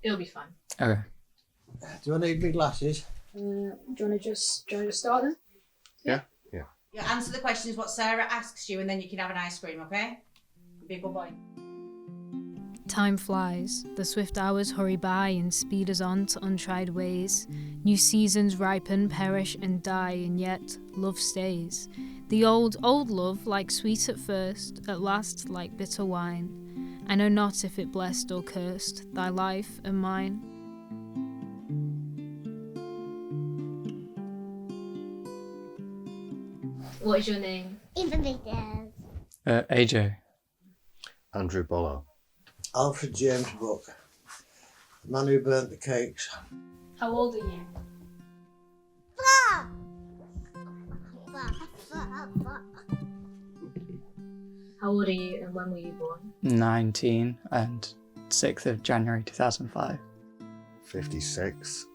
It'll be fun. Okay. Do I need big glasses? Do you want to just start then? Yeah. You answer the questions what Sarah asks you, and then you can have an ice cream, okay? Be a good boy. Time flies, the swift hours hurry by and speed us on to untried ways. New seasons ripen, perish and die, and yet love stays. The old love, like sweet at first, at last like bitter wine. I know not if it blessed or cursed, thy life and mine. What is your name? AJ. Andrew Bullough. Alfred James Buck. The man who burnt the cakes. How old are you? How old are you and when were you born? 19 and 6th of January 2005. 56.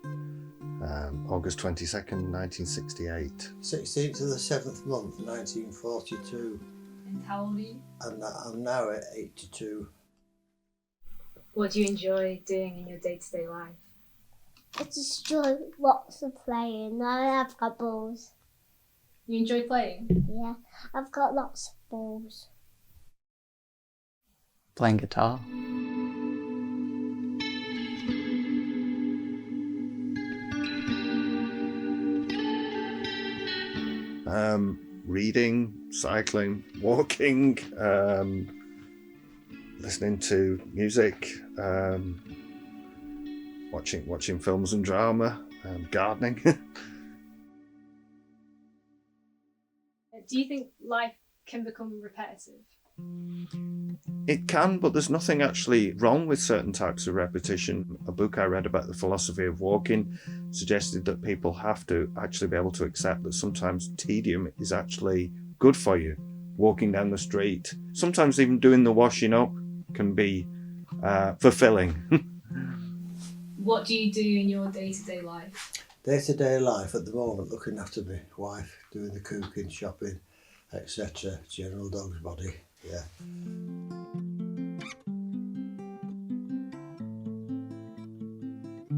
August 22nd, 1968. 16th of the 7th month, 1942. And how old are you? And I'm now at 82. What do you enjoy doing in your day-to-day life? I just enjoy lots of playing. I've got balls. You enjoy playing? Yeah, I've got lots of balls. Playing guitar. Reading, cycling, walking, listening to music, watching films and drama, gardening. Do you think life can become repetitive? It can, but there's nothing actually wrong with certain types of repetition. A book I read about the philosophy of walking suggested that people have to actually be able to accept that sometimes tedium is actually good for you. Walking down the street, sometimes even doing the washing up can be fulfilling. What do you do in your day-to-day life? Day-to-day life at the moment, looking after my wife, doing the cooking, shopping, etc. General dog's body, yeah.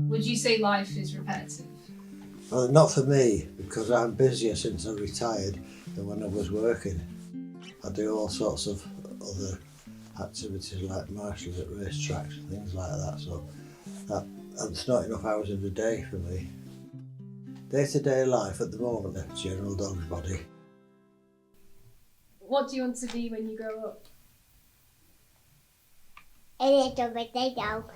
Would you say life is repetitive? Well, not for me, because I'm busier since I retired than when I was working. I do all sorts of other activities like marshals at racetracks and things like that, so it's not enough hours in the day for me. Day-to-day life at the moment, a general dog's body. What do you want to be when you grow up? A little bit dog.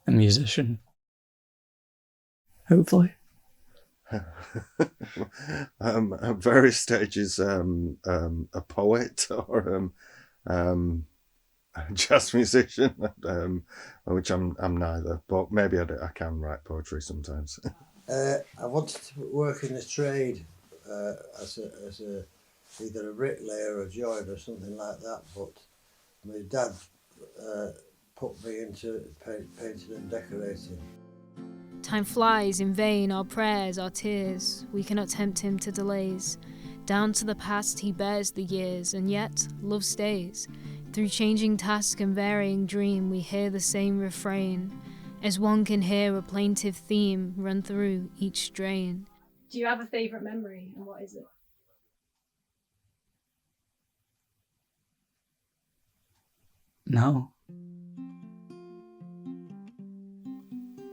A musician. Hopefully. At various stages, a poet or a jazz musician, which I'm neither, but maybe I can write poetry sometimes. I wanted to work in the trade as either a bricklayer or a joiner or something like that, but my dad put me into painting and decorating. Time flies in vain, our prayers, our tears, we cannot tempt him to delays. Down to the past he bears the years, and yet love stays. Through changing task and varying dream, we hear the same refrain, as one can hear a plaintive theme run through each strain. Do you have a favourite memory, and what is it? No.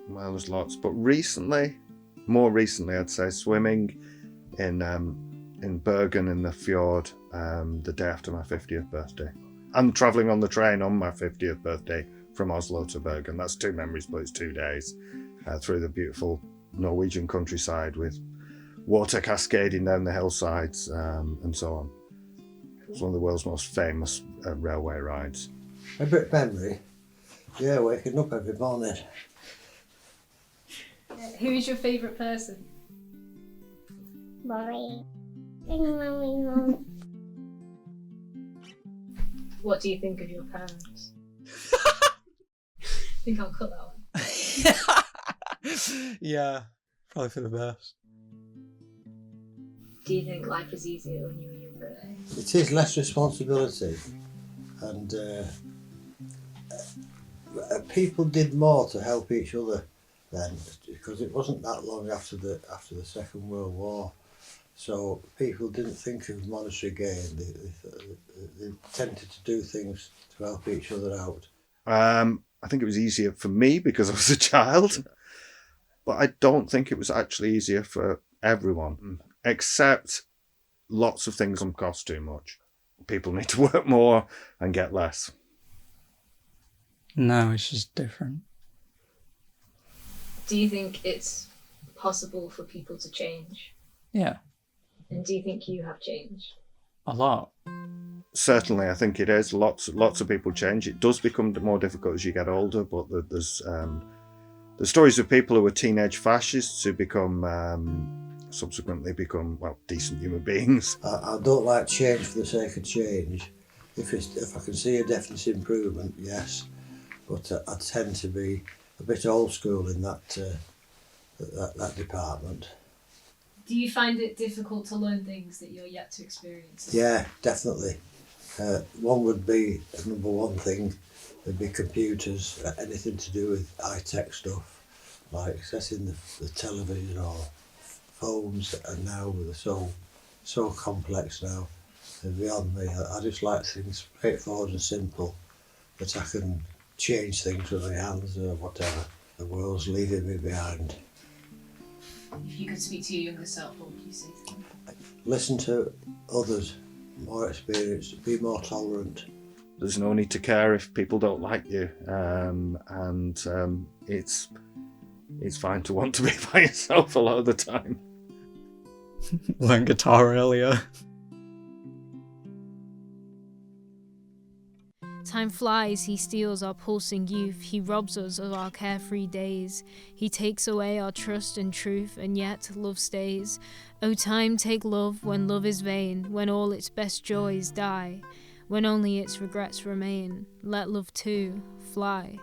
Well, there's lots, but more recently, I'd say swimming in Bergen in the fjord the day after my 50th birthday. And travelling on the train on my 50th birthday from Oslo to Bergen. That's 2 memories, but it's 2 days through the beautiful Norwegian countryside with water cascading down the hillsides and so on. It's one of the world's most famous railway rides. A bit memory? Yeah, waking up every morning. Who is your favourite person? Mommy. Mommy. What do you think of your parents? I think I'll cut that one. Yeah, probably for the best. Do you think life was easier when you were younger? It is less responsibility, and people did more to help each other then, because it wasn't that long after the Second World War. So people didn't think of monetary gain. They tended to do things to help each other out. I think it was easier for me because I was a child, but I don't think it was actually easier for everyone, except lots of things cost too much. People need to work more and get less. No, it's just different. Do you think it's possible for people to change? Yeah, And do you think you have changed? a lot. Certainly, I think it is. Lots of people change. It does become more difficult as you get older, but there's stories of people who were teenage fascists who subsequently become decent human beings. I don't like change for the sake of change. If I can see a definite improvement, yes, but I tend to be a bit old school in that department. Do you find it difficult to learn things that you're yet to experience? Yeah, definitely. One would be, number one thing, would be computers, anything to do with high-tech stuff, like accessing the television or phones, and now they're so complex now, they're beyond me. I just like things straightforward and simple, that I can change things with my hands or whatever. The world's leaving me behind. If you could speak to your younger self, what would you say to them? Listen to others, more experienced, be more tolerant. There's no need to care if people don't like you, it's fine to want to be by yourself a lot of the time. Learn guitar earlier. Time flies, he steals our pulsing youth, he robs us of our carefree days, he takes away our trust and truth, and yet love stays. O time, take love when love is vain, when all its best joys die, when only its regrets remain. Let love too fly.